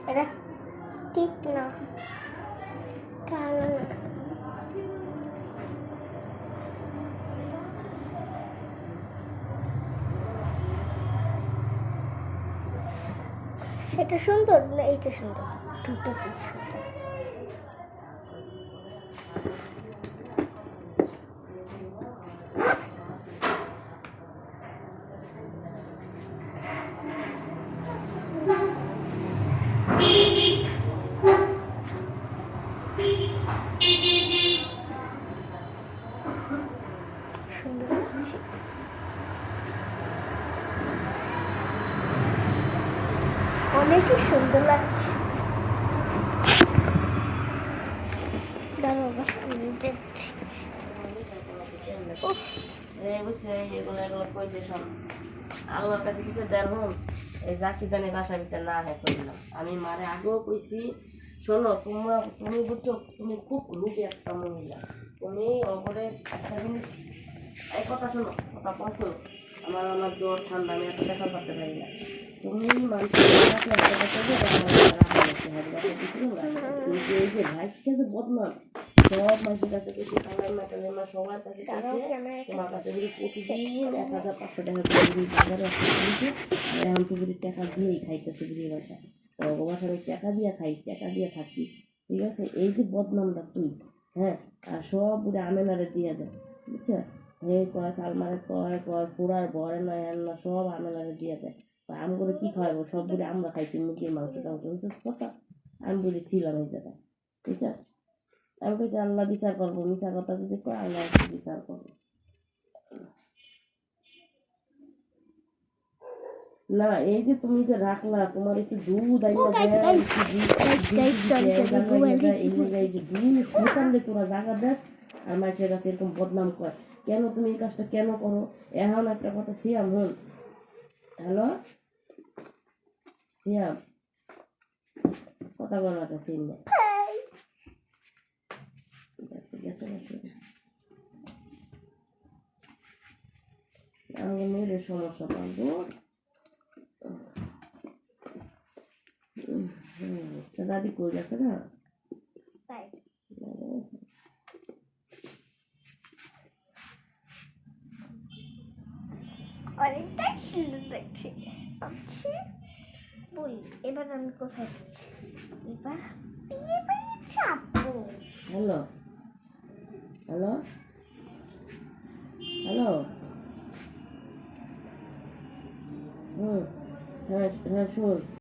এটা ঠিক না, কারণ এটা সুন্দর না, এইটা সুন্দর, দুটো খুব সুন্দর। সুন্দর লাগছে, অনেকই সুন্দর লাগছে। আল্লাহর কাছে কিছু দেন হন, এই যা কি জানি বাসার ভিতরে না হ্যাঁ করলাম। আমি মারে আগেও কইছি, শোনো তুমি বুঝছো, তুমি খুব লোভী একটা মহিলা। তুমি ওপরে একটা জিনিস, এই কথা শোনো, কথা কম শোনো। আমার জ্বর ঠান্ডা, আমি এত দেখা করতে পারি না। তুমি মানুষের এই যে ভাই যে বদনাম, সব মানুষের কাছে কিছু খাবার মেটালে না, সবার কাছে তোমার কাছে যদি প্রতিদিন 1500 টাকা করে যদি বাজারে এখন তো যদি টাকা দিয়েই খাইতেছে বুড়ি বাসা, বাসার ওই টাকা দিয়ে খাই, টাকা দিয়ে থাকি, ঠিক আছে? এই যে বদনামটা তুই, হ্যাঁ, আর সব বুড়ি আমেনারে দিয়ে দেয়, বুঝছো? হে কয় সালমারে কয় পুরার বরে নয় আর না, সব আমেনারে দিয়ে দেয়। আমি করে কি খাওয়াবো, সব বুড়ি আমরা খাইছি মুরগির মাংস টাংস, বুঝছিস কথা? আমি বলেছিলাম এই জায়গায়, ঠিক আছে? আমি কইছি আল্লাহ বিচার করবো, মিশা কথা যদি কয় আল্লাহ বিচার করবো না। এই যে তুমি যে রাখলা, তোমার একটু দুধ তোরা জায়গা দেখ আর মানুষের কাছে এরকম বদনাম কর কেন? তুমি এই কাজটা কেন করো? এখন একটা কথা সিয়াম, হন, হ্যালো সিয়াম, কথা বলার কাছে আমাকে মেয়েদের সমস্যা পাবো। দাদি কই গেছে না? অনেকটাই সুন্দর লাগছে। ভাবছি বলি এবার আমি কোথায় যাচ্ছি, এবার বিয়ে বাড়ি যাবো। হ্যালো হ্যালো হ্যালো, হ্যাঁ হ্যাঁ শোন,